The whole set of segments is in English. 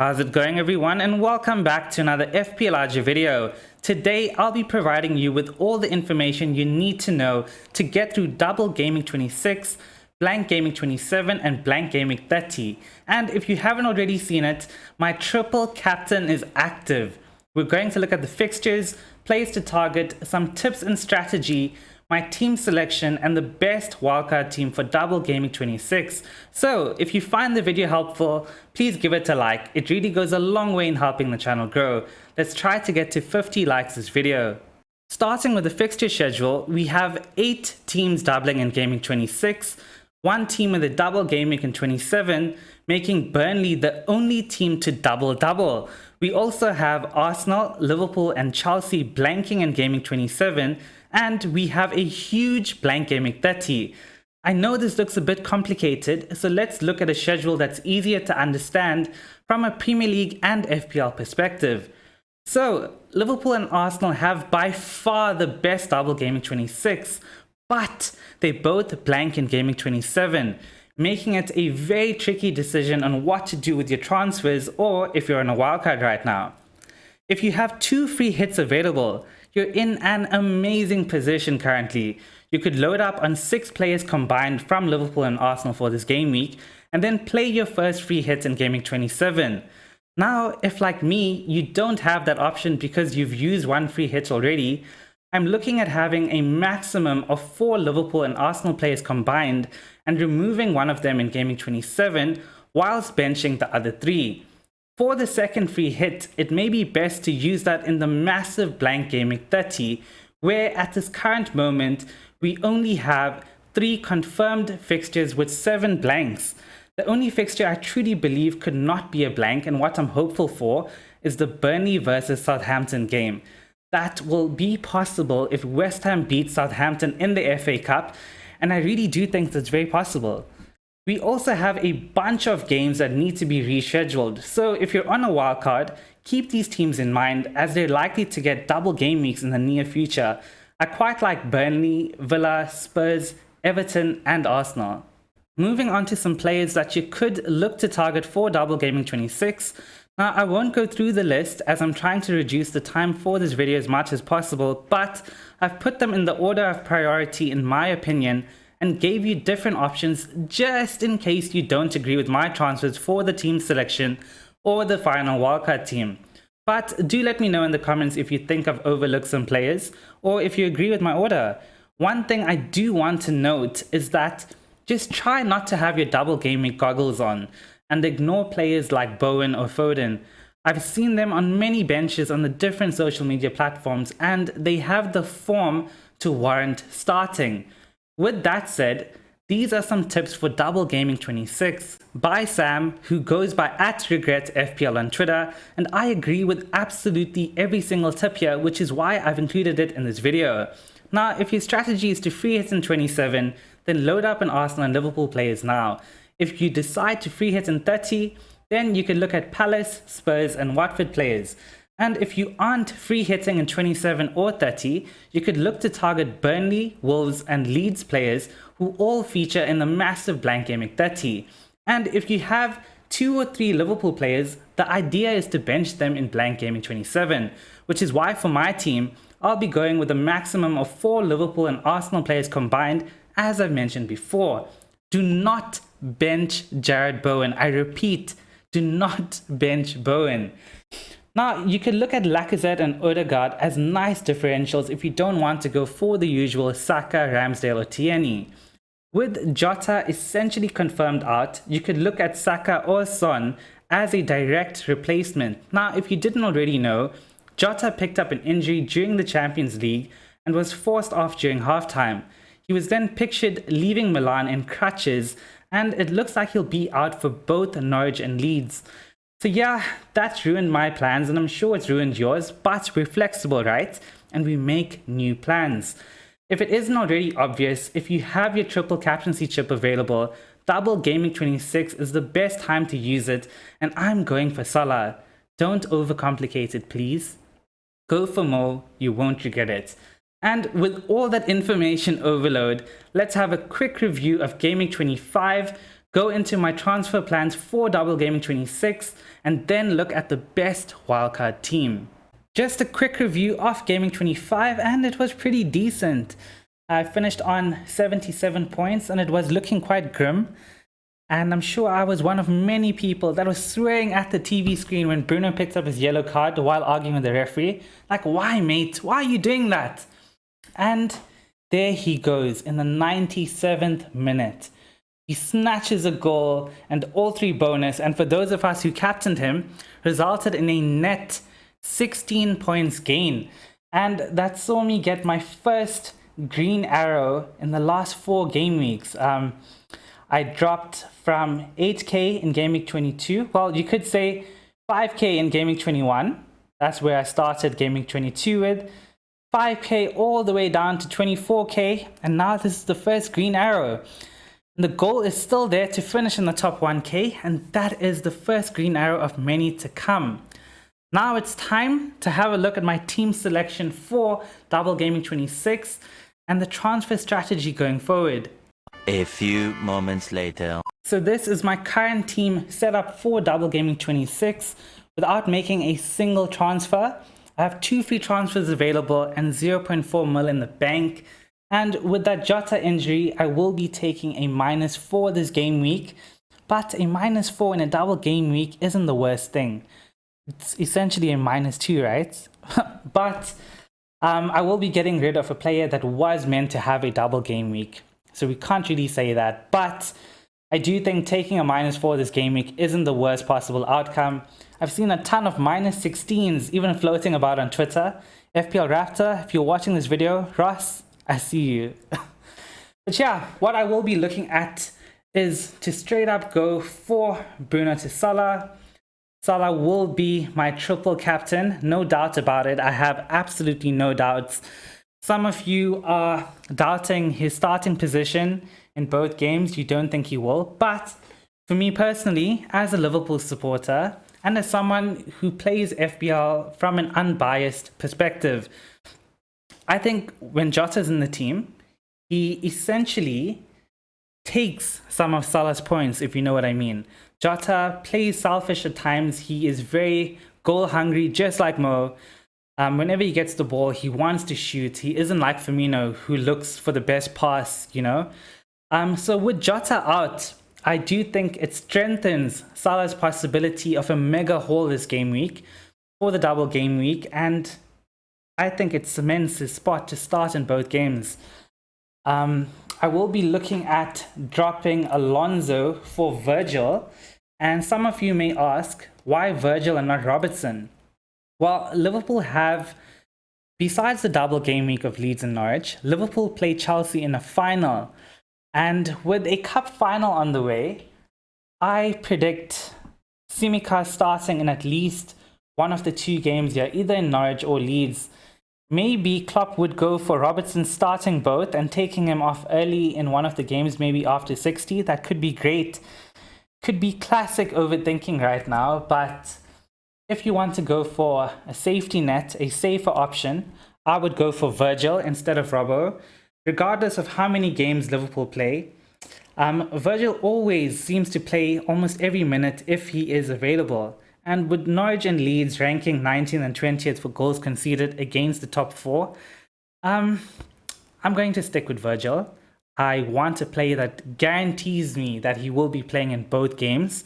How's it going, everyone, and welcome back to another FPL GW video. Today I'll be providing you with all the information you need to know to get through double Gaming26, blank Gaming27 and blank Gaming30. And if you haven't already seen it, my triple captain is active. We're going to look at the fixtures, plays to target, some tips and strategy, my team selection, and the best wildcard team for double Gaming26. So if you find the video helpful, please give it a like. It really goes a long way in helping the channel grow. Let's try to get to 50 likes this video. Starting with the fixture schedule, we have 8 teams doubling in Gaming26, 1 team with a double Gameweek in 27, making Burnley the only team to double. We also have Arsenal, Liverpool and Chelsea blanking in Gaming27, and we have a huge blank Gaming30. I know this looks a bit complicated, so let's look at a schedule that's easier to understand from a Premier League and FPL perspective. So, Liverpool and Arsenal have by far the best double Gaming26, but they both blank in Gaming27, making it a very tricky decision on what to do with your transfers or if you're on a wildcard right now. If you have 2 free hits available, you're in an amazing position currently. You could load up on 6 players combined from Liverpool and Arsenal for this game week, and then play your first free hits in Gaming27. Now, if like me, you don't have that option because you've used 1 free hit already, I'm looking at having a maximum of 4 Liverpool and Arsenal players combined and removing one of them in Gaming27 whilst benching the other 3. For the second free hit, it may be best to use that in the massive blank Gaming30, where at this current moment, we only have 3 confirmed fixtures with 7 blanks. The only fixture I truly believe could not be a blank, and what I'm hopeful for, is the Burnley versus Southampton game. That will be possible if West Ham beats Southampton in the FA Cup, and I really do think that's very possible. We also have a bunch of games that need to be rescheduled, so if you're on a wildcard, keep these teams in mind as they're likely to get double game weeks in the near future. I quite like Burnley, Villa, Spurs, Everton and Arsenal. Moving on to some players that you could look to target for double Gaming26. Now, I won't go through the list as I'm trying to reduce the time for this video as much as possible, but I've put them in the order of priority in my opinion and gave you different options just in case you don't agree with my transfers for the team selection or the final wildcard team. But do let me know in the comments if you think I've overlooked some players or if you agree with my order. One thing I do want to note is that just try not to have your double gaming goggles on and ignore players like Bowen or Foden. I've seen them on many benches on the different social media platforms and they have the form to warrant starting. With that said, these are some tips for double Gaming26 by Sam, who goes by @regretfpl on Twitter, and I agree with absolutely every single tip here, which is why I've included it in this video. Now, if your strategy is to free hit in 27, then load up an Arsenal and Liverpool players now. If you decide to free hit in 30, then you can look at Palace, Spurs and Watford players. And if you aren't free hitting in 27 or 30, you could look to target Burnley, Wolves and Leeds players who all feature in the massive blank Gaming30. And if you have 2 or 3 Liverpool players, the idea is to bench them in blank Gaming27, which is why for my team, I'll be going with a maximum of 4 Liverpool and Arsenal players combined, as I've mentioned before. Do not bench Jarrod Bowen. I repeat, do not bench Bowen. Now, you could look at Lacazette and Odegaard as nice differentials if you don't want to go for the usual Saka, Ramsdale or Tierney. With Jota essentially confirmed out, you could look at Saka or Son as a direct replacement. Now, if you didn't already know, Jota picked up an injury during the Champions League and was forced off during halftime. He was then pictured leaving Milan in crutches, and it looks like he'll be out for both Norwich and Leeds. So yeah, that's ruined my plans and I'm sure it's ruined yours, but we're flexible, right? And we make new plans. If it isn't already obvious, if you have your triple captaincy chip available, double Gaming26 is the best time to use it, and I'm going for Salah. Don't overcomplicate it, please. Go for more, you won't regret it. And with all that information overload, let's have a quick review of Gaming25, go into my transfer plans for Double Gaming 26, and then look at the best wildcard team. Just a quick review of Gaming 25, and it was pretty decent. I finished on 77 points and it was looking quite grim. And I'm sure I was one of many people that was swearing at the TV screen when Bruno picked up his yellow card while arguing with the referee. Like, why, mate? Why are you doing that? And there he goes in the 97th minute. He snatches a goal and all 3 bonus. And for those of us who captained him, resulted in a net 16 points gain. And that saw me get my first green arrow in the last 4 game weeks. I dropped from 8k in Gameweek 22. Well, you could say 5k in Gameweek 21. That's where I started Gameweek 22 with. 5k all the way down to 24k. And now this is the first green arrow. And the goal is still there to finish in the top 1k. And that is the first green arrow of many to come. Now it's time to have a look at my team selection for Double Gaming 26 and the transfer strategy going forward. A few moments later. So this is my current team set up for Double Gaming 26 without making a single transfer. I have 2 free transfers available and 0.4 mil in the bank. And with that Jota injury, I will be taking a -4 this game week. But a -4 in a double game week isn't the worst thing. It's essentially a -2, right? But I will be getting rid of a player that was meant to have a double game week. So we can't really say that. But I do think taking a -4 this game week isn't the worst possible outcome. I've seen a ton of -16s even floating about on Twitter. FPL Raptor, if you're watching this video, Ross, I see you. But yeah, what I will be looking at is to straight up go for Bruno to Salah. Salah will be my triple captain, no doubt about it. I have absolutely no doubts. Some of you are doubting his starting position in both games. You don't think he will. But for me personally, as a Liverpool supporter and as someone who plays FPL from an unbiased perspective, I think when Jota's in the team, he essentially takes some of Salah's points, if you know what I mean. Jota plays selfish at times. He is very goal hungry, just like Mo. Whenever he gets the ball, he wants to shoot. He isn't like Firmino, who looks for the best pass, you know. So with Jota out, I do think it strengthens Salah's possibility of a mega haul this game week for the double game week. And I think it cements his spot to start in both games. I will be looking at dropping Alonso for Virgil. And some of you may ask, why Virgil and not Robertson? Well, Liverpool have, besides the double game week of Leeds and Norwich, Liverpool play Chelsea in a final. And with a cup final on the way, I predict Tsimikas starting in at least one of the 2 games here, either in Norwich or Leeds. Maybe Klopp would go for Robertson starting both and taking him off early in one of the games, maybe after 60. That could be great. Could be classic overthinking right now, but if you want to go for a safety net, a safer option, I would go for Virgil instead of Robbo. Regardless of how many games Liverpool play, Virgil always seems to play almost every minute if he is available. And with Norwich and Leeds ranking 19th and 20th for goals conceded against the top 4, I'm going to stick with Virgil. I want a player that guarantees me that he will be playing in both games.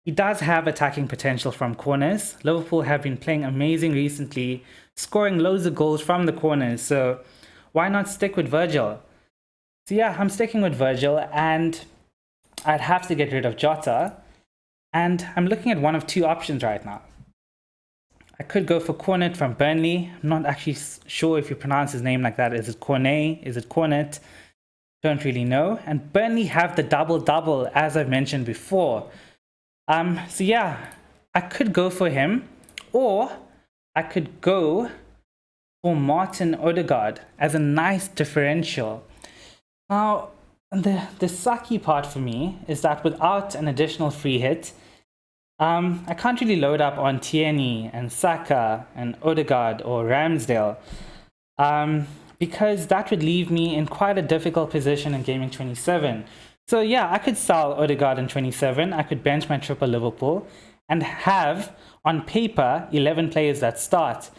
He does have attacking potential from corners. Liverpool have been playing amazing recently, scoring loads of goals from the corners. So why not stick with Virgil? So yeah, I'm sticking with Virgil, and I'd have to get rid of Jota. And I'm looking at one of 2 options right now. I could go for Cornet from Burnley. I'm not actually sure if you pronounce his name like that. Is it Cornet? Is it Cornet? Don't really know. And Burnley have the double-double, as I've mentioned before. So yeah, I could go for him, or I could go for Martin Odegaard as a nice differential. Now, the sucky part for me is that without an additional free hit, I can't really load up on Tierney and Saka and Odegaard or Ramsdale, because that would leave me in quite a difficult position in Gaming 27. So yeah, I could sell Odegaard in 27. I could bench my triple Liverpool and have, on paper, 11 players that start.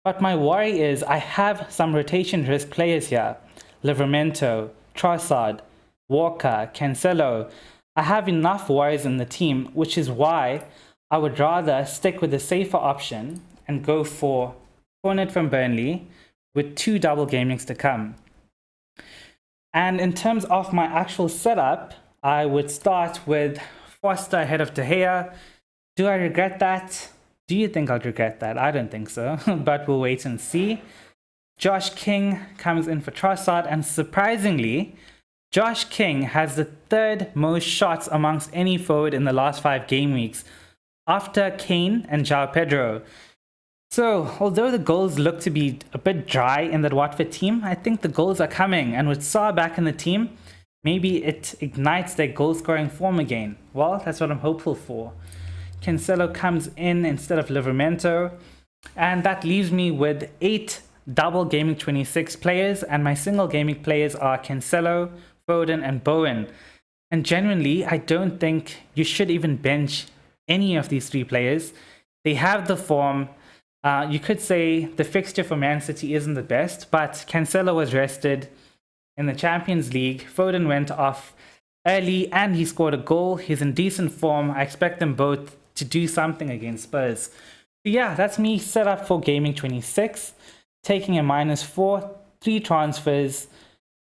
But my worry is I have some rotation risk players here. Livramento, Trossard, Walker, Cancelo. I have enough worries in the team, which is why I would rather stick with the safer option and go for Cornet from Burnley with 2 double game weeks to come. And in terms of my actual setup, I would start with Foster ahead of De Gea. Do I regret that? Do you think I'll regret that? I don't think so, but we'll wait and see. Josh King comes in for Trossard, and surprisingly, Josh King has the 3rd most shots amongst any forward in the last 5 game weeks, after Kane and João Pedro. So, although the goals look to be a bit dry in that Watford team, I think the goals are coming, and with Saar back in the team, maybe it ignites their goal-scoring form again. Well, that's what I'm hopeful for. Cancelo comes in instead of Livramento, and that leaves me with 8 double Gaming 26 players, and my single gaming players are Cancelo, Foden, and Bowen. And genuinely, I don't think you should even bench any of these 3 players. They have the form. You could say the fixture for Man City isn't the best, but Cancelo was rested in the Champions League. Foden went off early and he scored a goal. He's in decent form. I expect them both to do something against Spurs. But yeah, that's me set up for Gaming 26, taking a -4, 3 transfers,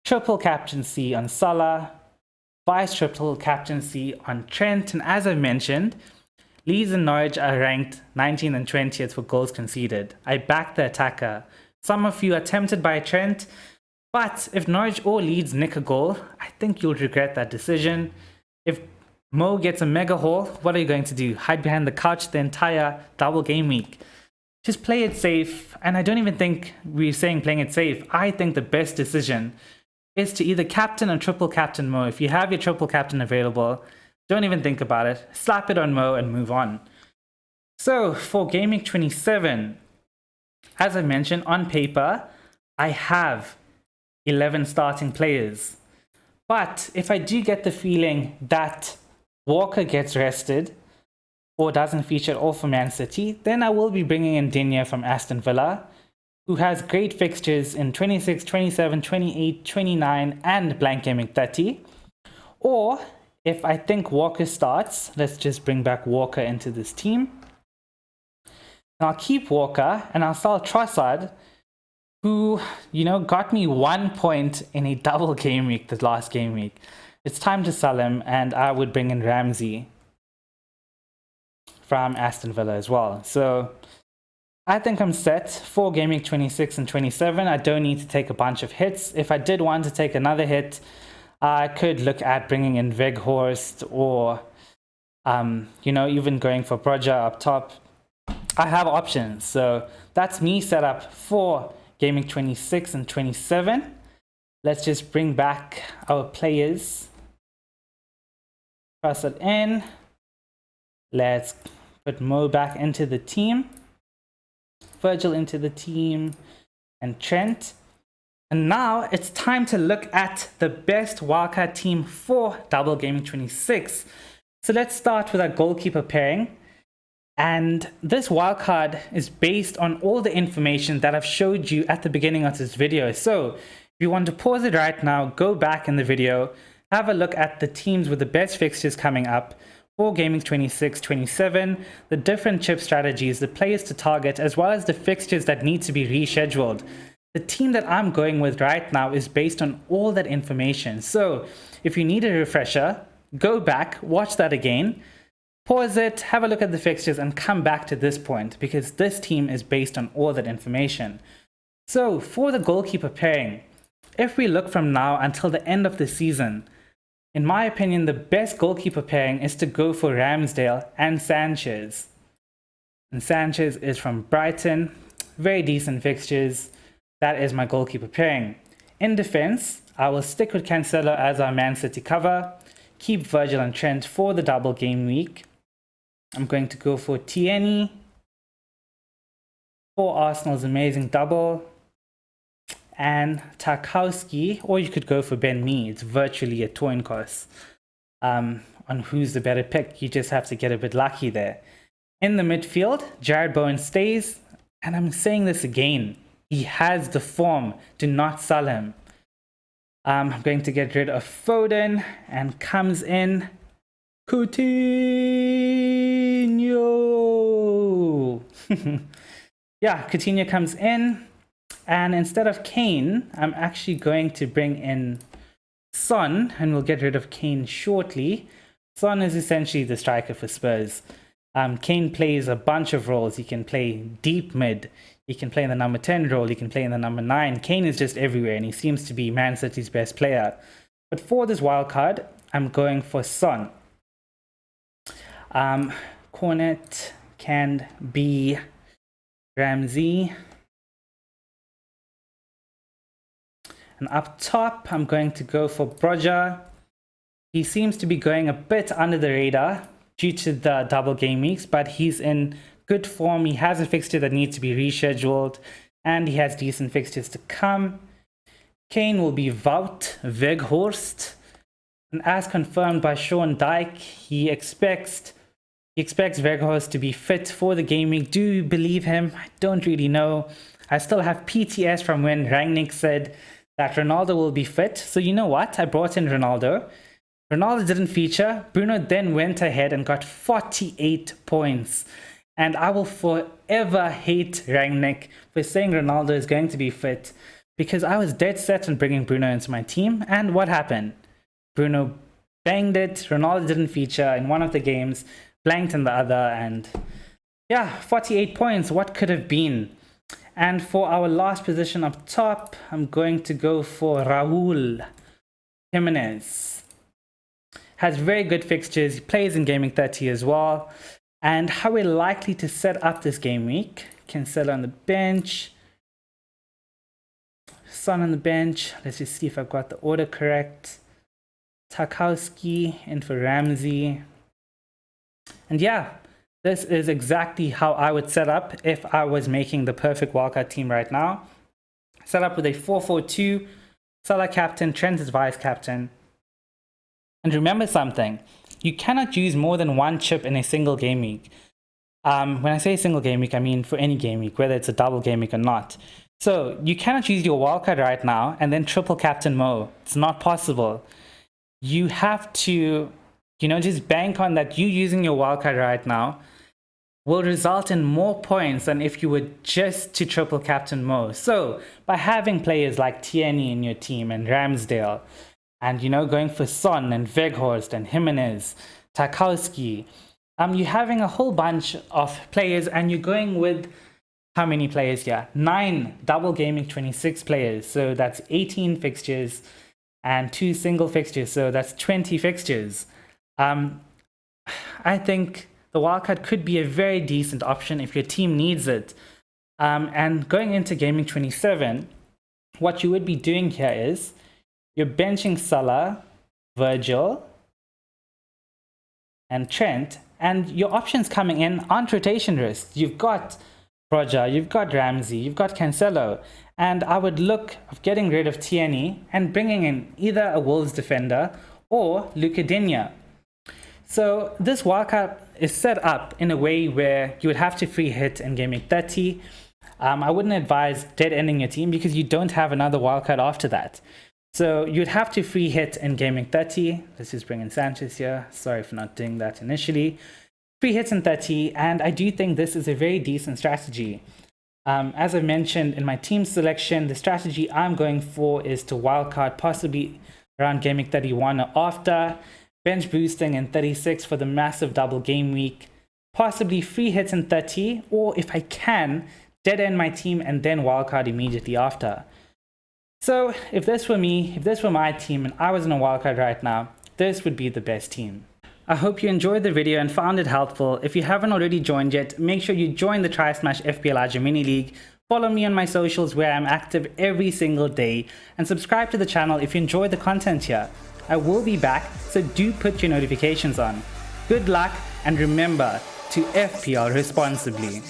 triple captaincy on Salah, vice triple captaincy on Trent, and as I mentioned, Leeds and Norwich are ranked 19th and 20th for goals conceded. I back the attacker. Some of you are tempted by Trent, but if Norwich or Leeds nick a goal, I think you'll regret that decision. If Mo gets a mega haul, what are you going to do? Hide behind the couch the entire double game week? Just play it safe, and I don't even think we're saying playing it safe. I think the best decision is to either captain or triple captain Mo. If you have your triple captain available, don't even think about it. Slap it on Mo and move on. So for Gaming 27, as I mentioned, on paper, I have 11 starting players. But if I do get the feeling that Walker gets rested or doesn't feature at all for Man City, then I will be bringing in Digne from Aston Villa, who has great fixtures in 26, 27, 28, 29, and blank gaming 30. Or if I think Walker starts, let's just bring back Walker into this team. And I'll keep Walker and I'll sell Trossard, who, got me 1 point in a double game week the last game week. It's time to sell him, and I would bring in Ramsey from Aston Villa as well. So I think I'm set for Gaming 26 and 27. I don't need to take a bunch of hits. If I did want to take another hit, I could look at bringing in Weghorst or, even going for Broja up top. I have options. So that's me set up for Gaming 26 and 27. Let's just bring back our players. Press it in. Let's put Mo back into the team. Virgil into the team. And Trent. And now it's time to look at the best wildcard team for Double Gaming 26. So let's start with our goalkeeper pairing. And this wildcard is based on all the information that I've showed you at the beginning of this video. So if you want to pause it right now, go back in the video, have a look at the teams with the best fixtures coming up for Gaming 26, 27, the different chip strategies, the players to target, as well as the fixtures that need to be rescheduled. The team that I'm going with right now is based on all that information. So if you need a refresher, go back, watch that again, pause it, have a look at the fixtures, and come back to this point, because this team is based on all that information. So for the goalkeeper pairing, if we look from now until the end of the season, in my opinion, the best goalkeeper pairing is to go for Ramsdale and Sanchez. And Sanchez is from Brighton, very decent fixtures. That is my goalkeeper pairing. In defense, I will stick with Cancelo as our Man City cover, keep Virgil and Trent for the double game week. I'm going to go for Tierney for Arsenal's amazing double. and Tarkowski, or you could go for Ben Mee. It's virtually a coin toss on who's the better pick. You just have to get a bit lucky there. In the midfield, Jared Bowen stays, and I'm saying this again, he has the form. Do not sell him. I'm going to get rid of Foden, and comes in Coutinho. Yeah, Coutinho comes in, and instead of Kane, I'm actually going to bring in Son, and we'll get rid of Kane shortly. Son is essentially the striker for Spurs. Kane plays a bunch of roles. He can play deep mid. He can play in the number 10 role. He can play in the number 9. Kane is just everywhere, and he seems to be Man City's best player. But for this wildcard, I'm going for Son. Cornet can be Ramsey. And up top, I'm going to go for Broja. He seems to be going a bit under the radar due to the double game weeks, but he's in good form. He has a fixture that needs to be rescheduled, and he has decent fixtures to come. Kane will be Wout Weghorst, and as confirmed by Sean Dyke, he expects Weghorst to be fit for the game week. Do you believe him? I don't really know. I still have PTS from when Rangnick said that Ronaldo will be fit. So you know what? I brought in Ronaldo. Ronaldo didn't feature. Bruno then went ahead and got 48 points. And I will forever hate Rangnick for saying Ronaldo is going to be fit, because I was dead set on bringing Bruno into my team. And what happened? Bruno banged it. Ronaldo didn't feature in one of the games, blanked in the other. And yeah, 48 points. What could have been? And for our last position up top, I'm going to go for Raul Jimenez. Has very good fixtures. He plays in Gaming 30 as well. And how we're likely to set up this game week: Cancelo on the bench, Son on the bench. Let's just see if I've got the order correct. Tarkowski in for Ramsey. And yeah, this is exactly how I would set up if I was making the perfect wildcard team right now. Set up with a 4-4-2, Salah captain, Trent is vice captain. And remember something, you cannot use more than one chip in a single game week. When I say single game week, I mean for any game week, whether it's a double game week or not. So you cannot use your wildcard right now and then triple captain Mo. It's not possible. You have to, just bank on that you using your wildcard right now will result in more points than if you were just to triple captain Mo. So by having players like Tierney in your team and Ramsdale, and going for Son and Weghorst and Jimenez, Tarkowski, you're having a whole bunch of players, and you're going with how many players here? 9 double gaming 26 players. So that's 18 fixtures and 2 single fixtures. So that's 20 fixtures. I think the wildcard could be a very decent option if your team needs it. And going into Gaming 27, what you would be doing here is you're benching Salah, Virgil, and Trent, and your options coming in aren't rotation risks. You've got Broja, you've got Ramsey, you've got Cancelo, and I would look of getting rid of Tierney and bringing in either a Wolves defender or Luka Digne. So this wildcard is set up in a way where you would have to free hit in Gaming 30. I wouldn't advise dead ending your team because you don't have another wildcard after that. So you'd have to free hit in Gaming 30. Let's just bring in Sanchez here. Sorry for not doing that initially. Free hits in 30, and I do think this is a very decent strategy. As I mentioned in my team selection, the strategy I'm going for is to wildcard possibly around Gaming 31 or after, bench boosting in 36 for the massive double game week, possibly free hits in 30, or if I can, dead end my team and then wildcard immediately after. So if this were me, if this were my team and I was in a wildcard right now, this would be the best team. I hope you enjoyed the video and found it helpful. If you haven't already joined yet, make sure you join the Try Smash FPL Aja Mini League. Follow me on my socials where I'm active every single day, and subscribe to the channel if you enjoy the content here. I will be back, so do put your notifications on. Good luck, and remember to FPL responsibly.